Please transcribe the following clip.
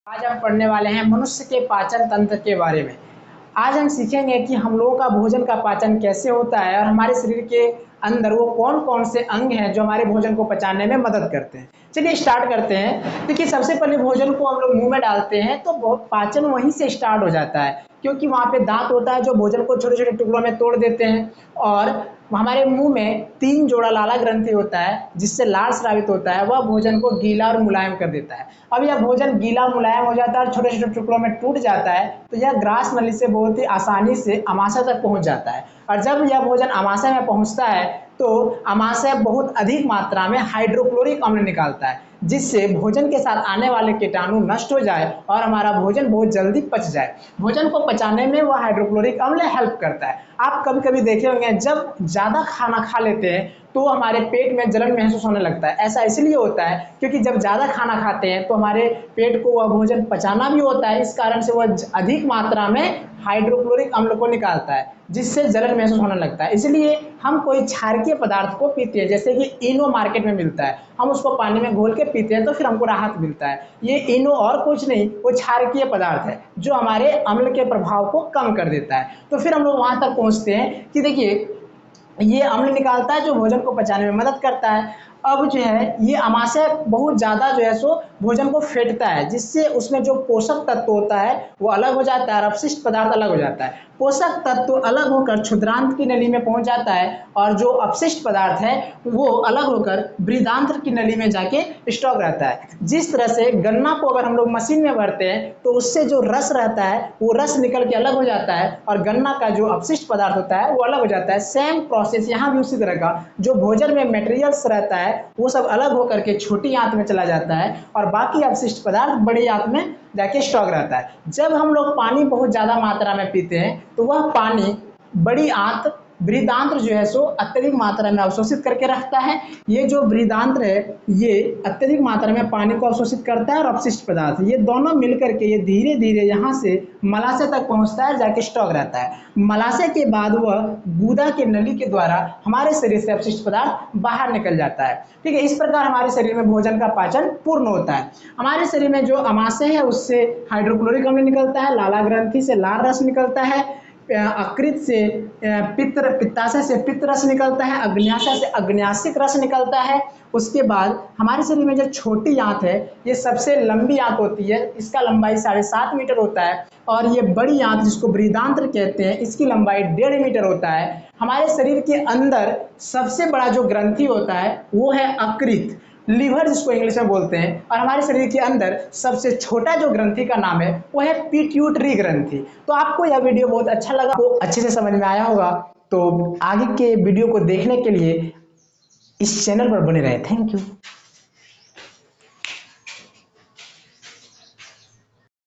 आज हम पढ़ने वाले हैं मनुष्य के पाचन तंत्र के बारे में। आज हम सीखेंगे कि हम लोगों का भोजन का पाचन कैसे होता है और हमारे शरीर के अंदर वो कौन कौन से अंग हैं जो हमारे भोजन को पचाने में मदद करते हैं। चलिए स्टार्ट करते हैं। देखिए, सबसे पहले भोजन को हम लोग मुंह में डालते हैं तो पाचन वहीं से स्टार्ट हो जाता है, क्योंकि वहाँ पे दांत होता है जो भोजन को छोटे छोटे टुकड़ों में तोड़ देते हैं। और हमारे मुंह में 3 जोड़ा लाला ग्रंथि होता है जिससे लाल स्रावित होता है, वह भोजन को गीला और मुलायम कर देता है। अब यह भोजन गीला मुलायम हो जाता है और छोटे छोटे टुकड़ों में टूट जाता है, तो यह ग्रास नली से बहुत ही आसानी से अमाशय तक पहुंच जाता है। और जब यह भोजन अमाशय में पहुंचता है तो अमाशय बहुत अधिक मात्रा में हाइड्रोक्लोरिक अम्ल निकालता है, जिससे भोजन के साथ आने वाले कीटाणु नष्ट हो जाए और हमारा भोजन बहुत जल्दी पच जाए। भोजन को पचाने में वह हाइड्रोक्लोरिक अम्ल हेल्प करता है। आप कभी कभी देखे होंगे, जब ज़्यादा खाना खा लेते हैं तो हमारे पेट में जलन महसूस होने लगता है। ऐसा इसलिए होता है क्योंकि जब ज़्यादा खाना खाते हैं तो हमारे पेट को वह भोजन पचाना भी होता है, इस कारण से वह अधिक मात्रा में हाइड्रोक्लोरिक अम्ल को निकालता है, जिससे जलन महसूस होने लगता है। इसलिए हम कोई क्षारकीय पदार्थ को पीते हैं, जैसे कि इनो मार्केट में मिलता है, हम उसको पानी में घोल के पीते हैं तो फिर हमको राहत मिलता है। ये इनो और कुछ नहीं, वो क्षारकीय पदार्थ है जो हमारे अम्ल के प्रभाव को कम कर देता है। तो फिर हम लोग वहां तक पहुंचते हैं कि देखिए, ये अम्ल निकालता है जो भोजन को पचाने में मदद करता है। अब जो है ये अमाशय बहुत ज़्यादा जो है सो भोजन को फेंटता है, जिससे उसमें जो पोषक तत्व होता है वो अलग हो जाता है और अपशिष्ट पदार्थ अलग हो जाता है। पोषक तत्व अलग होकर क्षुद्रांत की नली में पहुंच जाता है और जो अपशिष्ट पदार्थ है वो अलग होकर बृहदांत्र की नली में जाके स्टॉक रहता है। जिस तरह से गन्ना को अगर हम लोग मशीन में भरते हैं तो उससे जो रस रहता है वो रस निकल के अलग हो जाता है और गन्ना का जो अपशिष्ट पदार्थ होता है वो अलग हो जाता है। सेम प्रोसेस यहाँ भी उसी तरह का, जो भोजन में मटेरियल्स रहता है वो सब अलग होकर के छोटी आंत में चला जाता है और बाकी अपशिष्ट पदार्थ बड़ी आंत में जाके स्टॉक रहता है। जब हम लोग पानी बहुत ज़्यादा मात्रा में पीते हैं तो वह पानी बड़ी आंत बृहदांत्र जो है सो अत्यधिक मात्रा में अवशोषित करके रखता है। ये जो बृहदांत्र है ये अत्यधिक मात्रा में पानी को अवशोषित करता है और अपशिष्ट पदार्थ ये दोनों मिलकर के ये धीरे धीरे यहाँ से मलाशय तक पहुँचता है, जाके स्टॉक रहता है। मलाशय के बाद वह गुदा के नली के द्वारा हमारे शरीर से अपशिष्ट पदार्थ बाहर निकल जाता है। ठीक है, इस प्रकार हमारे शरीर में भोजन का पाचन पूर्ण होता है। हमारे शरीर में जो अमाशय है उससे हाइड्रोक्लोरिक अम्ल निकलता है, लाला ग्रंथि से लाल रस निकलता है, अकृत से पित्ताशय से पित्त रस निकलता है, अग्न्याशय से अग्न्याशिक रस निकलता है। उसके बाद हमारे शरीर में जो छोटी आंत है ये सबसे लंबी आंत होती है, इसका लंबाई 7.5 मीटर होता है और ये बड़ी आंत जिसको बृहदांत्र कहते हैं इसकी लंबाई 1.5 मीटर होता है। हमारे शरीर के अंदर सबसे बड़ा जो ग्रंथि होता है वो है अकृत, लीवर जिसको इंग्लिश में बोलते हैं, और हमारे शरीर के अंदर सबसे छोटा जो ग्रंथि का नाम है वो है पिट्यूटरी ग्रंथि। तो आपको यह वीडियो बहुत अच्छा लगा, तो अच्छे से समझ में आया होगा। तो आगे के वीडियो को देखने के लिए इस चैनल पर बने रहे। Thank you.